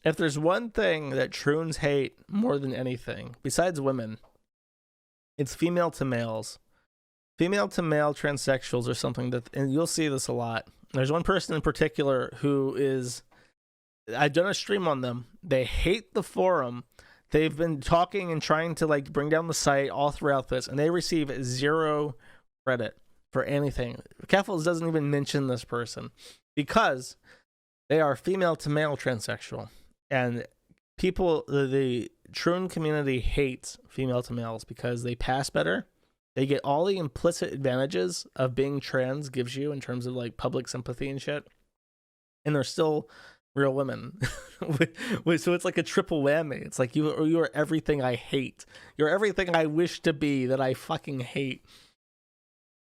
if there's one thing that troons hate more than anything, besides women, it's female to males. Female to male transsexuals are something that, and you'll see this a lot. There's one person in particular who is, I've done a stream on them. They hate the forum. They've been talking and trying to like bring down the site all throughout this, and they receive 0 credit for anything. Keffels doesn't even mention this person because they are female to male transsexual, and people, the troon community hates female to males because they pass better. They get all the implicit advantages of being trans gives you in terms of like public sympathy and shit, and they're still real women. So it's like a triple whammy. It's like you are everything I hate. You're everything I wish to be that I fucking hate.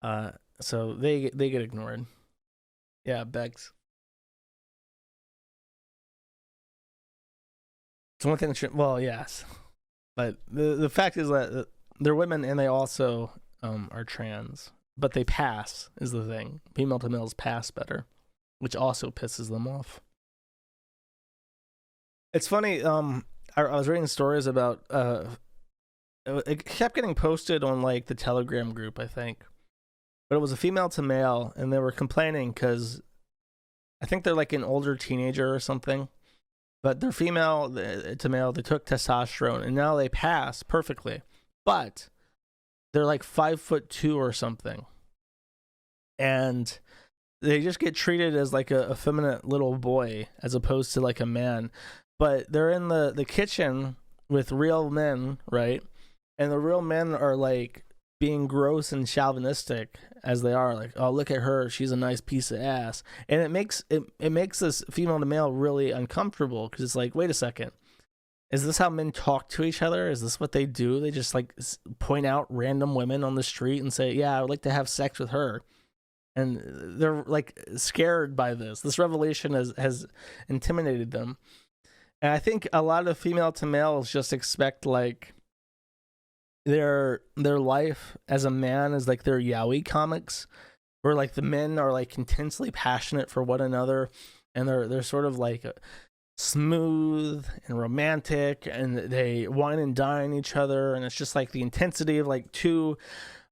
So they get ignored. Yeah, Bex. It's one thing that well, yes, but the fact is that they're women and they also are trans, but they pass is the thing. Female to males pass better, which also pisses them off. It's funny. I was reading stories about. It kept getting posted on like the Telegram group, I think, but it was a female to male, and they were complaining because I think they're like an older teenager or something, but they're female to male. They took testosterone, and now they pass perfectly, but they're like 5'2" or something, and they just get treated as like a effeminate little boy as opposed to like a man. But they're in the kitchen with real men, right? And the real men are like being gross and chauvinistic as they are, like, oh, look at her, she's a nice piece of ass. And it makes this female to male really uncomfortable because it's like, wait a second, is this how men talk to each other? Is this what they do? They just like point out random women on the street and say, yeah, I would like to have sex with her. And they're like scared by this. This revelation has intimidated them. And I think a lot of female to males just expect like their life as a man is like their yaoi comics, where like the men are like intensely passionate for one another, and they're sort of like smooth and romantic, and they wine and dine each other, and it's just like the intensity of like two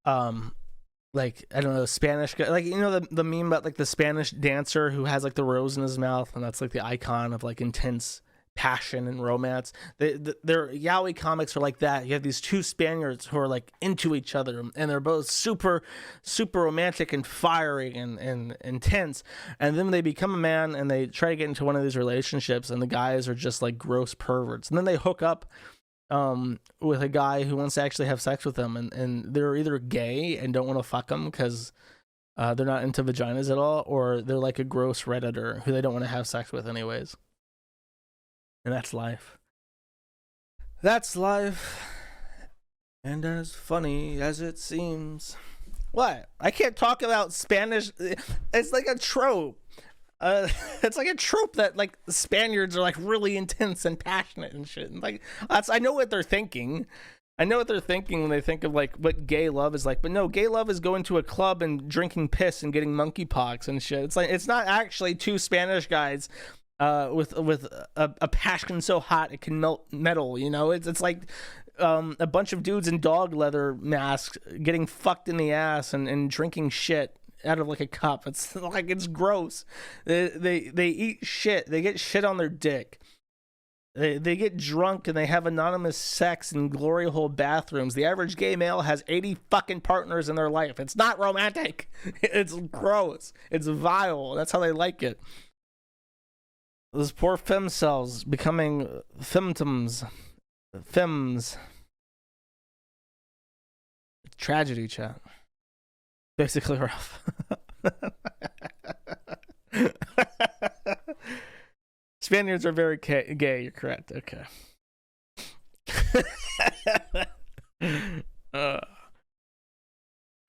like, I don't know, Spanish guy, like, you know, the meme about like the Spanish dancer who has like the rose in his mouth, and that's like the icon of like intense passion and romance. Their yaoi comics are like that. You have these two Spaniards who are like into each other, and they're both super romantic and fiery and intense, and then they become a man and they try to get into one of these relationships, and the guys are just like gross perverts, and then they hook up with a guy who wants to actually have sex with them, and they're either gay and don't want to fuck them because they're not into vaginas at all, or they're like a gross redditor who they don't want to have sex with anyways. And that's life. That's life. And as funny as it seems. What? I can't talk about Spanish. It's like a trope. It's like a trope that like the Spaniards are like really intense and passionate and shit. And like I know what they're thinking. I know what they're thinking when they think of like what gay love is like. But no, gay love is going to a club and drinking piss and getting monkeypox and shit. It's like it's not actually two Spanish guys with a passion so hot it can melt metal, you know. It's like a bunch of dudes in dog leather masks getting fucked in the ass and drinking shit out of like a cup. It's like, it's gross. They eat shit. They get shit on their dick. They get drunk and they have anonymous sex in glory hole bathrooms. The average gay male has 80 fucking partners in their life. It's not romantic. It's gross. It's vile. That's how they like it. Those poor fem cells becoming femtoms. Fems. Tragedy, chat. Basically rough. Spaniards are very gay, you're correct. Okay.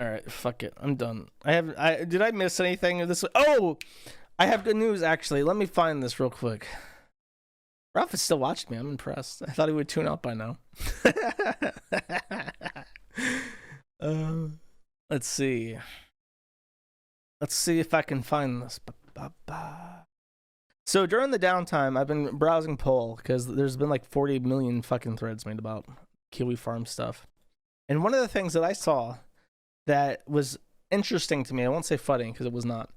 Alright, fuck it. I'm done. Did I miss anything of this? Oh! I have good news, actually. Let me find this real quick. Ralph is still watching me. I'm impressed. I thought he would tune out by now. Let's see. Let's see if I can find this. So during the downtime, I've been browsing Poll because there's been like 40 million fucking threads made about kiwi farm stuff. And one of the things that I saw that was interesting to me, I won't say funny because it was not,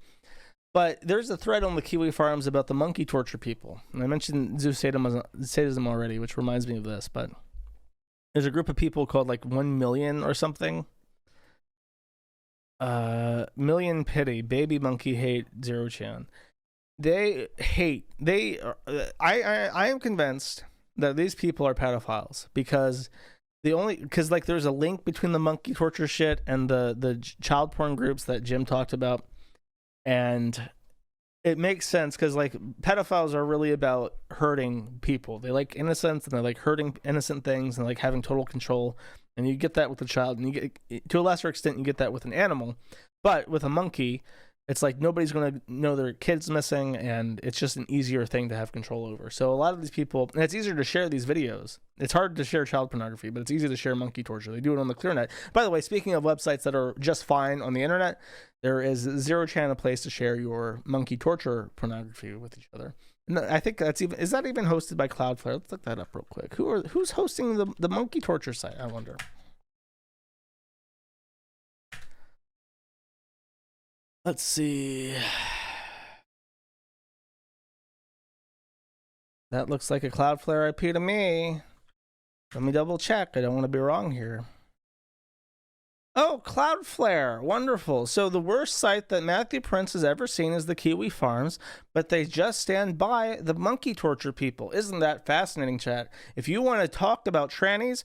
but there's a thread on the kiwi farms about the monkey torture people. And I mentioned sadism already, which reminds me of this, but there's a group of people called like 1 million or something. Million pity, baby monkey hate, 0chan. I am convinced that these people are pedophiles because like there's a link between the monkey torture shit and the child porn groups that Jim talked about, and it makes sense because like pedophiles are really about hurting people. They like innocence and they like hurting innocent things and like having total control. And you get that with a child, and you get, to a lesser extent, you get that with an animal. But with a monkey, it's like nobody's going to know their kid's missing, and it's just an easier thing to have control over. So a lot of these people, and it's easier to share these videos. It's hard to share child pornography, but it's easy to share monkey torture. They do it on the ClearNet. By the way, speaking of websites that are just fine on the internet, there is 0chan, a place to share your monkey torture pornography with each other. And I think is that even hosted by Cloudflare? Let's look that up real quick. Who's hosting the monkey torture site? I wonder. Let's see. That looks like a Cloudflare IP to me. Let me double check. I don't want to be wrong here. Oh, Cloudflare. Wonderful. So the worst site that Matthew Prince has ever seen is the Kiwi Farms, but they just stand by the monkey torture people. Isn't that fascinating, chat? If you want to talk about trannies,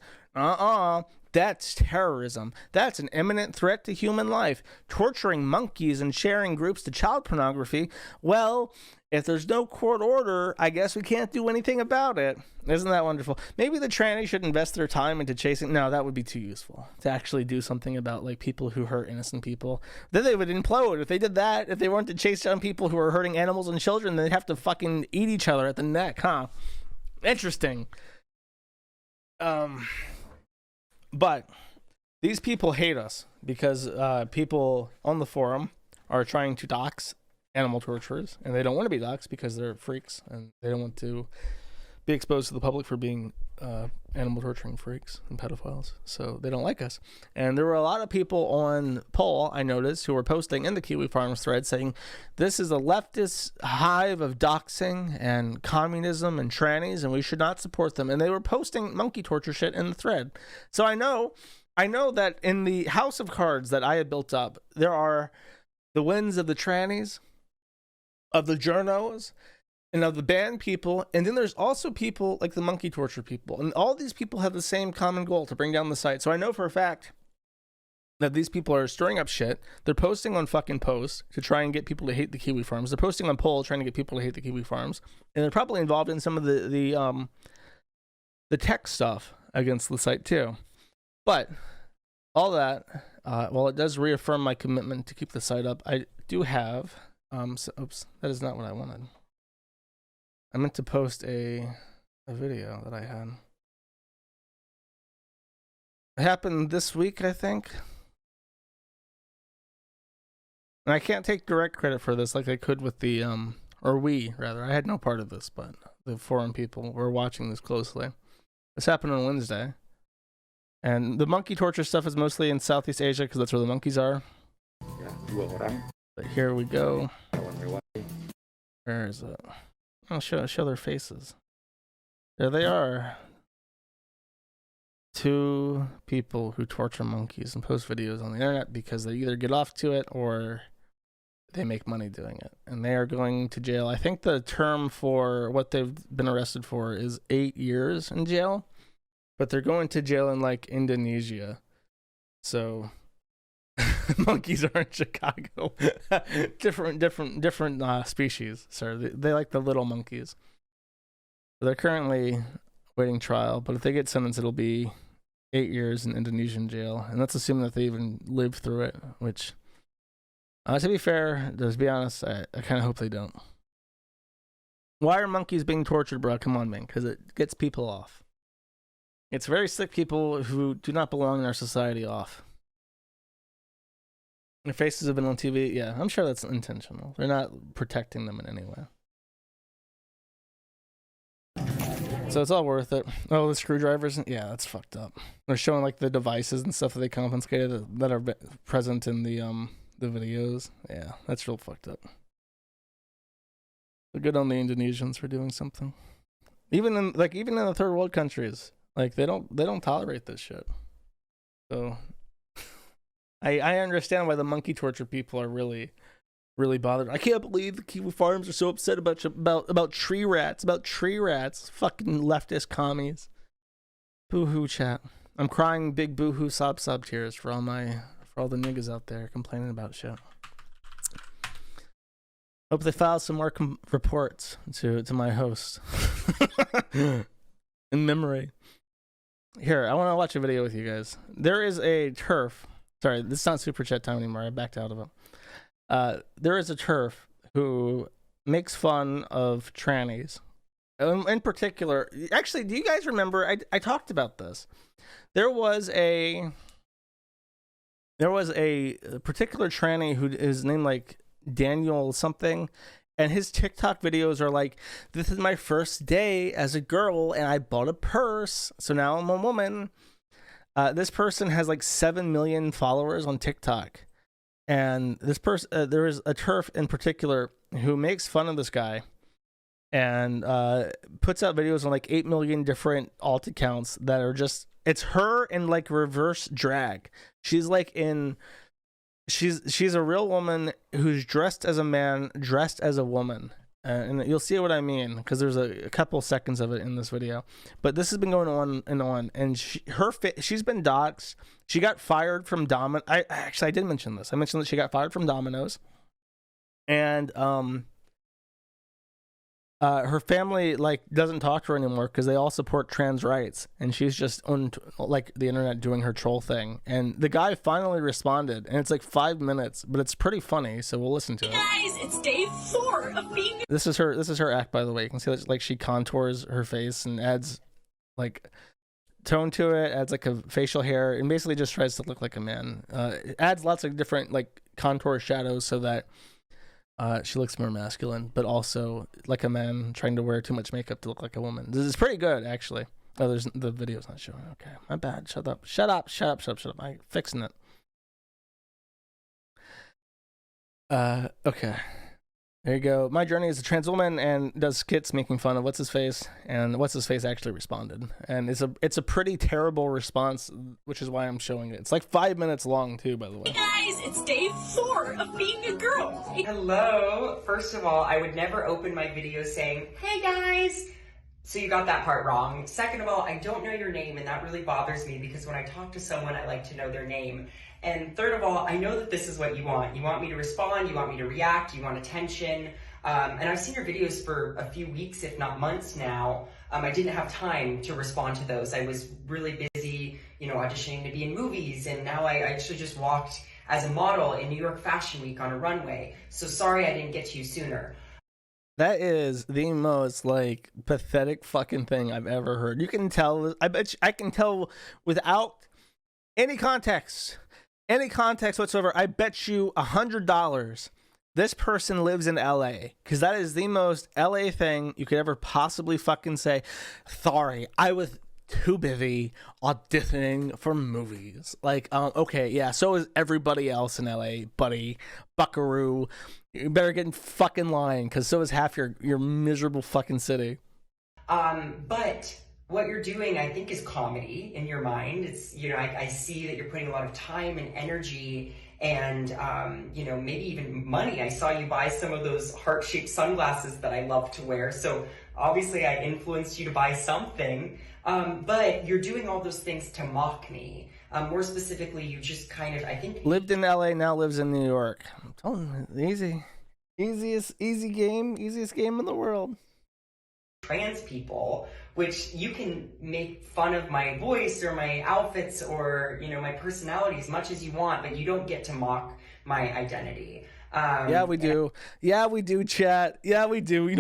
that's terrorism. That's an imminent threat to human life. Torturing monkeys and sharing groups to child pornography, well, if there's no court order, I guess we can't do anything about it. Isn't that wonderful? Maybe the trannies should invest their time into chasing... No, that would be too useful. To actually do something about like people who hurt innocent people. Then they would implode. If they did that, if they weren't to chase down people who are hurting animals and children, they'd have to fucking eat each other at the neck, huh? Interesting. But these people hate us because people on the forum are trying to dox animal torturers, and they don't want to be doxxed because they're freaks and they don't want to be exposed to the public for being animal torturing freaks and pedophiles. So they don't like us. And there were a lot of people on Poll, I noticed, who were posting in the Kiwi Farms thread saying this is a leftist hive of doxing and communism and trannies, and we should not support them. And they were posting monkey torture shit in the thread. So I know that in the house of cards that I had built up, there are the wins of the trannies, of the journos, and of the banned people, and then there's also people like the monkey torture people, and all these people have the same common goal, to bring down the site. So I know for a fact that these people are stirring up shit. They're posting on fucking posts to try and get people to hate the Kiwi Farms. They're posting on Poll trying to get people to hate the Kiwi Farms, and they're probably involved in some of the tech stuff against the site too. But all that, while it does reaffirm my commitment to keep the site up, I do have oops, that is not what I wanted. I meant to post a video that I had. It happened this week, I think. And I can't take direct credit for this like I could with the, or we, rather. I had no part of this, but the forum people were watching this closely. This happened on Wednesday. And the monkey torture stuff is mostly in Southeast Asia because that's where the monkeys are. But here we go. Where is it? I'll show their faces. There they are. 2 people who torture monkeys and post videos on the internet because they either get off to it or they make money doing it. And they are going to jail. I think the term for what they've been arrested for is 8 years in jail. But they're going to jail in like Indonesia. So monkeys are in Chicago. different species, sir. They like the little monkeys. They're currently waiting trial, but if they get sentenced, it'll be 8 years in Indonesian jail, and that's assuming that they even live through it. Which, to be fair, to be honest, I kind of hope they don't. Why are monkeys being tortured, bro? Come on, man, because it gets people off. It's very sick people who do not belong in our society off. Their faces have been on TV. Yeah, I'm sure that's intentional. They're not protecting them in any way. So it's all worth it. Oh, the screwdrivers? Yeah, that's fucked up. They're showing like the devices and stuff that they confiscated that are present in the videos. Yeah, that's real fucked up. But good on the Indonesians for doing something. Even in the third world countries, like they don't tolerate this shit. So I understand why the monkey torture people are really bothered. I can't believe the Kiwi farms are so upset about tree rats. Fucking leftist commies. Boo-hoo, chat. I'm crying big boo-hoo sob tears for all the niggas out there complaining about shit. Hope they file some more reports to my host. In memory. Here, I want to watch a video with you guys. There is a turf. Sorry, this is not super chat time anymore. I backed out of it. There is a turf who makes fun of trannies. In particular, actually, do you guys remember? I talked about this. There was a particular tranny who is named like Daniel something, and his TikTok videos are like, "This is my first day as a girl, and I bought a purse, so now I'm a woman." This person has like 7 million followers on TikTok. And this person, there is a turf in particular who makes fun of this guy and puts out videos on like 8 million different alt accounts that are just, it's her in like reverse drag. She's like she's a real woman who's dressed as a man, dressed as a woman. And you'll see what I mean, because there's a couple seconds of it in this video. But this has been going on and on. And she's been doxxed. She got fired from Domino's. I did mention this. I mentioned that she got fired from Domino's. And her family like doesn't talk to her anymore because they all support trans rights, and she's just on like the internet doing her troll thing. And the guy finally responded, and it's like 5 minutes, but it's pretty funny, so we'll listen to it. Guys, it's day 4 of being. This is her act, by the way. You can see that like she contours her face and adds like tone to it, adds like a facial hair, and basically just tries to look like a man. It adds lots of different like contour shadows so that she looks more masculine, but also like a man trying to wear too much makeup to look like a woman. This is pretty good, actually. Oh, the video's not showing. Okay, my bad. Shut up. I'm fixing it. Okay. There you go. My journey as a trans woman, and does skits making fun of what's his face, and what's his face actually responded, and it's a pretty terrible response, which is why I'm showing it. It's like 5 minutes long too, by the way. Guys, it's day 4 of being a girl. Hello. First of all, I would never open my video saying, "Hey guys." So you got that part wrong. Second of all, I don't know your name, and that really bothers me because when I talk to someone, I like to know their name. And third of all, I know that this is what you want. You want me to respond, you want me to react, you want attention. And I've seen your videos for a few weeks, if not months now. I didn't have time to respond to those. I was really busy, auditioning to be in movies, and now I actually just walked as a model in New York Fashion Week on a runway. So sorry I didn't get to you sooner. That is the most like pathetic fucking thing I've ever heard. You can tell. I bet I can tell without any context whatsoever. I bet you $100 this person lives in LA, because that is the most LA thing you could ever possibly fucking say. Sorry, I was too busy auditioning for movies. Like, okay, yeah, so is everybody else in LA, buddy, buckaroo. You better get in fucking line, because so is half your miserable fucking city. But what you're doing, I think, is comedy in your mind. It's, I see that you're putting a lot of time and energy and, maybe even money. I saw you buy some of those heart-shaped sunglasses that I love to wear. So obviously I influenced you to buy something. But you're doing all those things to mock me. More specifically, you just kind of, I think... Lived in LA, now lives in New York. I'm telling you, easiest game in the world. Trans people, which you can make fun of my voice or my outfits or, my personality as much as you want, but you don't get to mock my identity. Yeah, we do. Yeah, we do, chat. Yeah, we do. You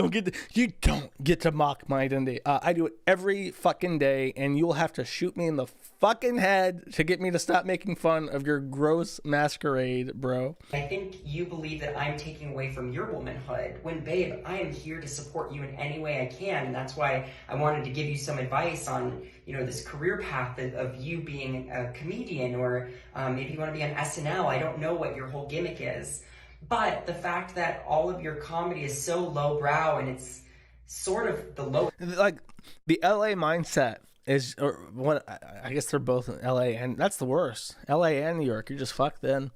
don't get to mock my identity. I do it every fucking day, and you'll have to shoot me in the fucking head to get me to stop making fun of your gross masquerade, bro. I think you believe that I'm taking away from your womanhood when, babe, I am here to support you in any way I can. And that's why I wanted to give you some advice on, this career path of you being a comedian, or maybe you want to be on SNL. I don't know what your whole gimmick is. But the fact that all of your comedy is so lowbrow, and it's sort of the low... Like, the LA mindset is, or what, I guess they're both in LA, and that's the worst. LA and New York, you're just fucked then.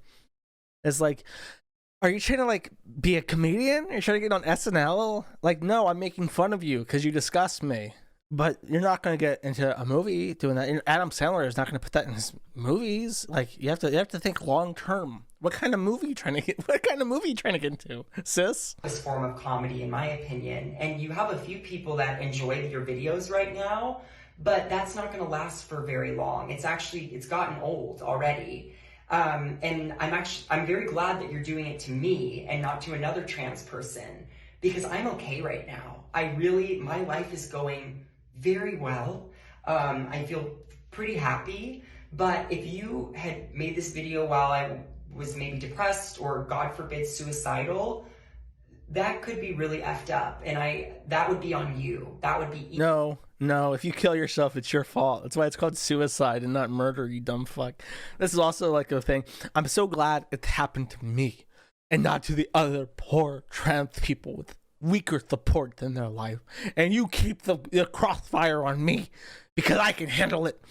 It's like, are you trying to, like, be a comedian? Are you trying to get on SNL? Like, no, I'm making fun of you because you disgust me. But you're not going to get into a movie doing that. And Adam Sandler is not going to put that in his movies. Like, you have to think long term. What kind of movie are you trying to get? What kind of movie are you trying to get into, sis? This form of comedy, in my opinion, and you have a few people that enjoy your videos right now, but that's not going to last for very long. It's gotten old already. And I'm very glad that you're doing it to me and not to another trans person, because I'm okay right now. My life is going very well. I feel pretty happy, but if you had made this video while I was maybe depressed or, God forbid, suicidal, that could be really effed up, and that would be on you. That would be... No, if you kill yourself, it's your fault. That's why it's called suicide and not murder, you dumb fuck. This is also like a thing. I'm so glad it happened to me and not to the other poor trans people with weaker support than their life. And you keep the crossfire on me because I can handle it.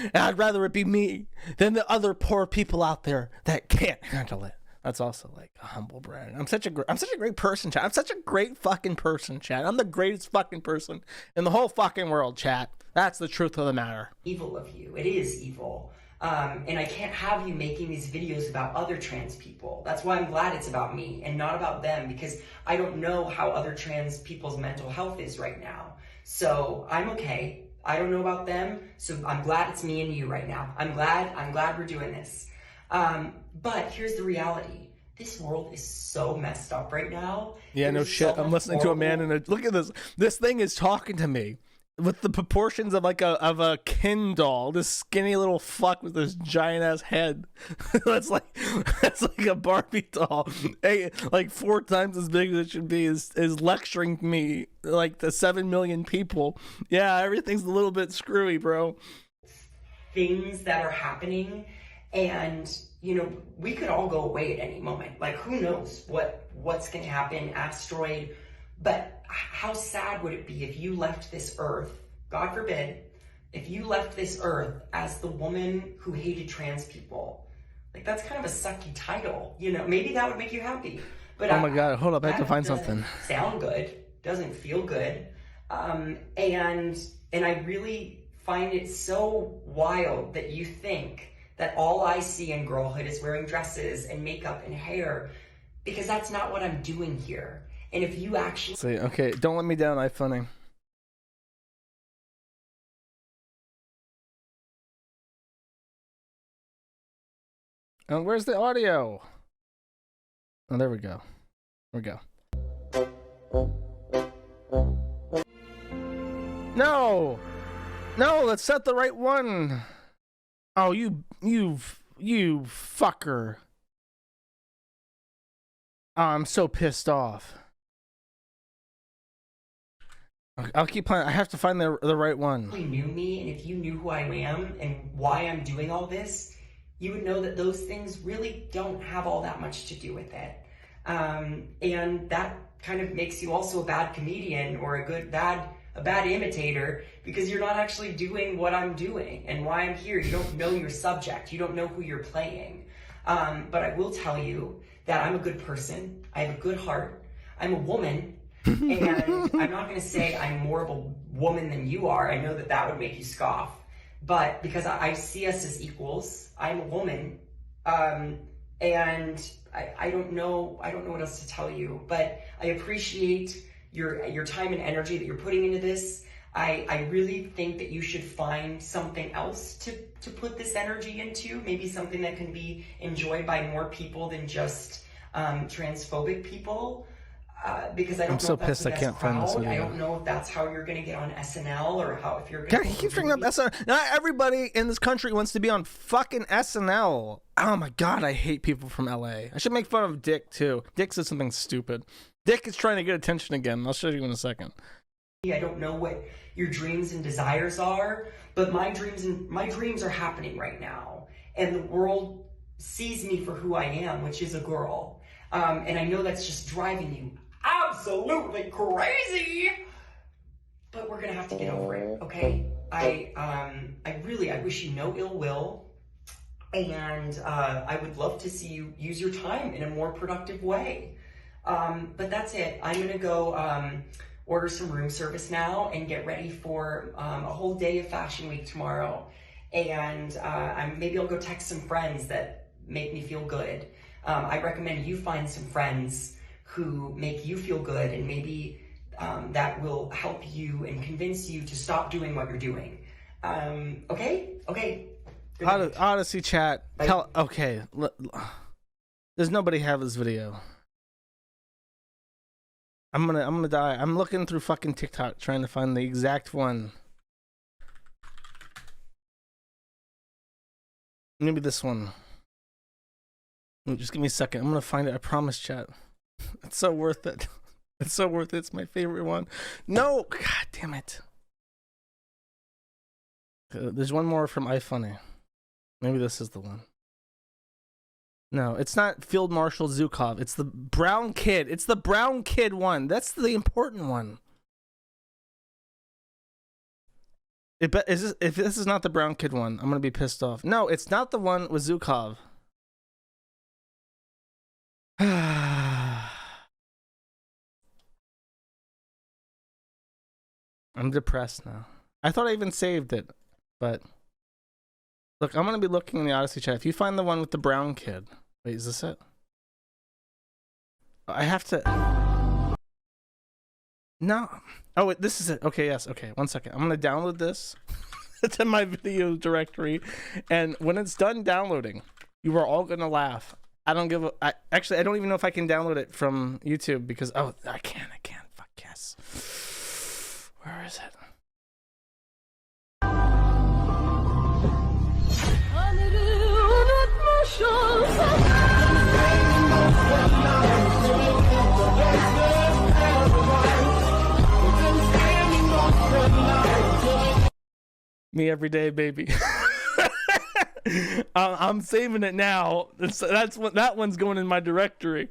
And I'd rather it be me than the other poor people out there that can't handle it. That's also like a humble brag. I'm such a great person, chat. I'm such a great fucking person, chat. I'm the greatest fucking person in the whole fucking world, chat. That's the truth of the matter. Evil of you. It is evil. And I can't have you making these videos about other trans people. That's why I'm glad it's about me and not about them, because I don't know how other trans people's mental health is right now. So I'm okay. I don't know about them. So I'm glad it's me and you right now. I'm glad we're doing this. But here's the reality. This world is so messed up right now. Yeah, no shit. I'm listening to a man in a... Look at this. This thing is talking to me with the proportions of like a Ken doll. This skinny little fuck with this giant ass head. that's like a Barbie doll. Hey, like 4 times as big as it should be is lecturing me like the 7 million people. Yeah, everything's a little bit screwy, bro. Things that are happening, and we could all go away at any moment. Like, who knows what's going to happen, asteroid. But how sad would it be if you left this earth, God forbid, if you left this earth as the woman who hated trans people? Like, that's kind of a sucky title, maybe that would make you happy. But oh my God, hold up, I have to find something. Sound good, doesn't feel good. And I really find it so wild that you think that all I see in girlhood is wearing dresses and makeup and hair, because that's not what I'm doing here. And if you actually... See, okay, don't let me down, iPhoning. Oh, where's the audio? Oh, there we go. There we go. No! No, let's set the right one. Oh, you fucker. Oh, I'm so pissed off. I'll keep playing. I have to find the right one. If you knew me, and if you knew who I am and why I'm doing all this, you would know that those things really don't have all that much to do with it. And that kind of makes you also a bad comedian or a bad imitator, because you're not actually doing what I'm doing and why I'm here. You don't know your subject. You don't know who you're playing. But I will tell you that I'm a good person. I have a good heart. I'm a woman. And I'm not going to say I'm more of a woman than you are. I know that would make you scoff. But because I see us as equals, I'm a woman. And I don't know what else to tell you. But I appreciate your time and energy that you're putting into this. I really think that you should find something else to put this energy into. Maybe something that can be enjoyed by more people than just transphobic people. because I don't I'm know so if that's pissed the I best can't find this crowd. I video. don't know if that's how you're going to get on SNL or how if you're God, going he to. keeps bringing up SNL. Not everybody in this country wants to be on fucking SNL. Oh my god, I hate people from LA. I should make fun of Dick too. Dick said something stupid. Dick is trying to get attention again. I'll show you in a second. I don't know what your dreams and desires are, but my dreams are happening right now, and the world sees me for who I am, which is a girl. And I know that's just driving you absolutely crazy, but we're gonna have to get over it, okay? I wish you no ill will, and I would love to see you use your time in a more productive way. But that's it. I'm gonna go order some room service now and get ready for a whole day of Fashion Week tomorrow. And maybe I'll go text some friends that make me feel good. I recommend you find some friends who make you feel good, and maybe that will help you and convince you to stop doing what you're doing. Okay? Okay. Good night. Odyssey chat. Okay. Does nobody have this video? I'm gonna die. I'm looking through fucking TikTok trying to find the exact one. Maybe this one. Just give me a second. I'm gonna find it. I promise, chat. It's so worth it. It's so worth it. It's my favorite one. No! God damn it. There's one more from iFunny. Maybe this is the one. No, it's not Field Marshal Zhukov. It's the brown kid. It's the brown kid one. That's the important one. If this is not the brown kid one, I'm gonna be pissed off. No, it's not the one with Zhukov. I'm depressed now. I thought I even saved it, but look, I'm gonna be looking in the Odyssey chat. If you find the one with the brown kid, wait, is this it? I have to. No. Oh, wait, this is it. Okay, yes. Okay, 1 second. I'm gonna download this to my video directory, and when it's done downloading, you are all gonna laugh. I don't give a. Actually, I don't even know if I can download it from YouTube because I can. Fuck yes. Where is it? Me every day, baby. I'm saving it now. That's what that one's going in my directory.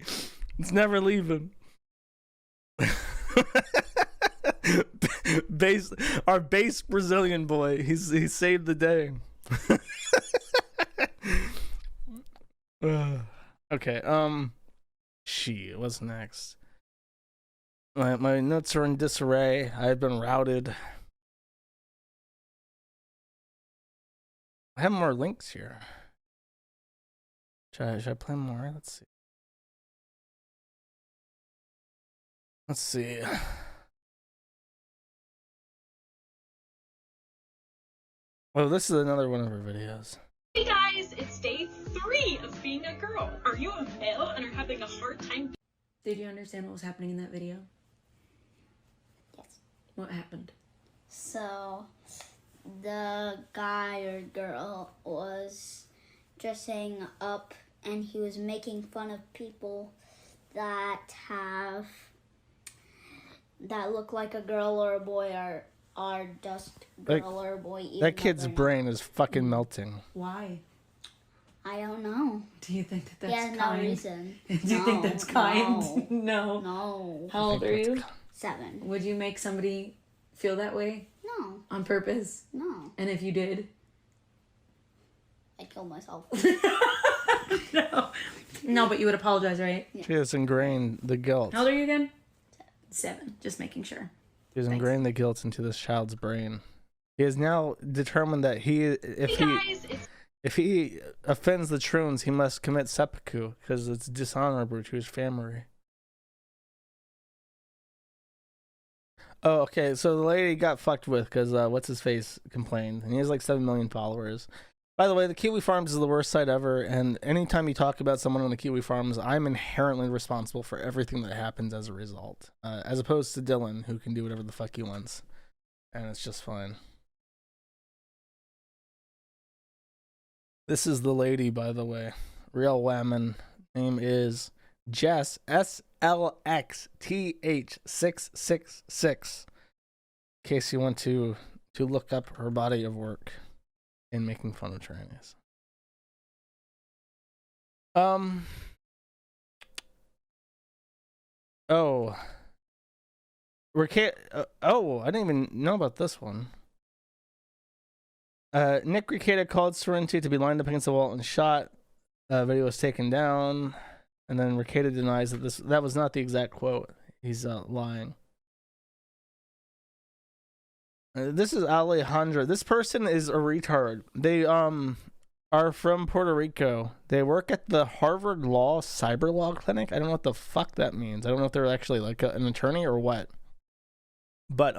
It's never leaving. Our base Brazilian boy. He saved the day. Okay. What's next? My notes are in disarray. I've been routed. I have more links here. Should I play more? Let's see. Oh, this is another one of her videos. Hey guys, it's day 3 of being a girl. Are you a male and are having a hard time? Did you understand what was happening in that video? Yes. What happened? So, the guy or girl was dressing up and he was making fun of people that look like a girl or a boy are just girl or boy. That kid's brain is fucking melting. Why? I don't know. Do you think that that's He has kind? no reason. Do you think that's kind? No. No. How old are you? 7. Would you make somebody feel that way No. on purpose? No. And if you did? I'd kill myself. No, but you would apologize, right? She has ingrained the guilt. How old are you again? 7. Just making sure. He has ingrained the guilt into this child's brain. He has now determined that if he offends the Troons, he must commit seppuku because it's dishonorable to his family. Oh, okay. So the lady got fucked with because what's his face complained, and he has like 7 million followers. By the way, the Kiwi Farms is the worst site ever, and anytime you talk about someone on the Kiwi Farms, I'm inherently responsible for everything that happens as a result, as opposed to Dylan, who can do whatever the fuck he wants, and it's just fine. This is the lady, by the way. Real woman. Name is Jess, SLXTH666. In case you want to look up her body of work in making fun of trannies. Oh. I didn't even know about this one. Nick Rekieta called Sorrenti to be lined up against the wall and shot. Video was taken down, and then Rekieta denies that that was not the exact quote. He's lying. This is Alejandra. This person is a retard. They are from Puerto Rico. They work at the Harvard Law Cyber Law Clinic. I don't know what the fuck that means. I don't know if they're actually like an attorney or what. But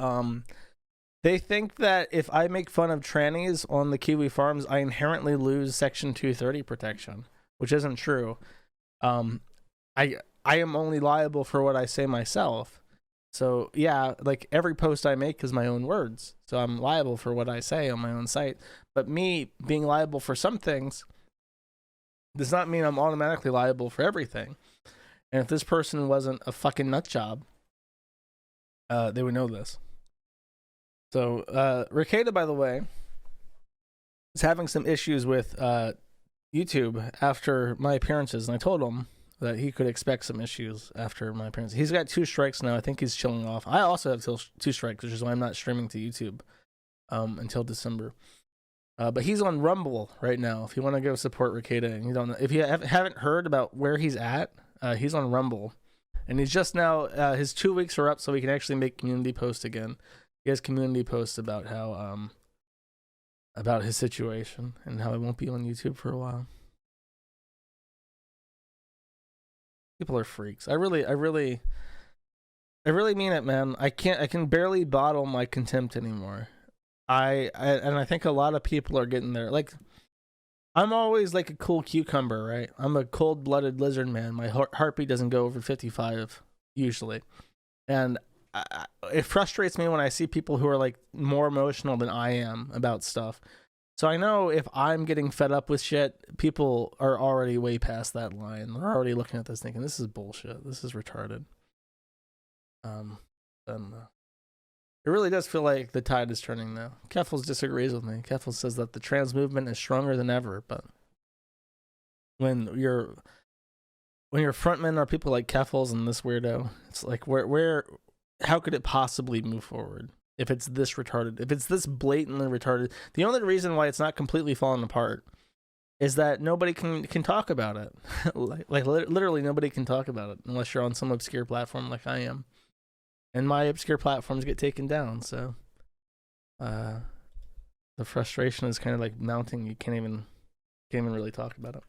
they think that if I make fun of trannies on the Kiwi Farms, I inherently lose Section 230 protection, which isn't true. I am only liable for what I say myself. So yeah, like every post I make is my own words. So I'm liable for what I say on my own site. But me being liable for some things does not mean I'm automatically liable for everything. And if this person wasn't a fucking nut job, they would know this. So Rekieta, by the way, is having some issues with YouTube after my appearances, and I told him that he could expect some issues after my appearance. He's got 2 strikes now. I think he's chilling off. I also have 2 strikes, which is why I'm not streaming to YouTube until December. But he's on Rumble right now. If you want to go support Rekieta, and you don't know, if you haven't heard about where he's at, he's on Rumble, and he's just now his 2 weeks are up, so he can actually make community posts again. He has community posts about how about his situation and how he won't be on YouTube for a while. People are freaks. I really mean it, man. I can barely bottle my contempt anymore. I think a lot of people are getting there. Like, I'm always like a cool cucumber, right? I'm a cold-blooded lizard man. My heartbeat doesn't go over 55 usually, and it frustrates me when I see people who are like more emotional than I am about stuff. So I know if I'm getting fed up with shit, people are already way past that line. They're already looking at this thinking, this is bullshit. This is retarded. And it really does feel like the tide is turning now. Keffels disagrees with me. Keffels says that the trans movement is stronger than ever, but when your frontmen are people like Keffels and this weirdo, it's like how could it possibly move forward? If it's this retarded, if it's this blatantly retarded, the only reason why it's not completely falling apart is that nobody can talk about it. like literally nobody can talk about it unless you're on some obscure platform like I am. And my obscure platforms get taken down, so the frustration is kind of like mounting. You can't even really talk about it.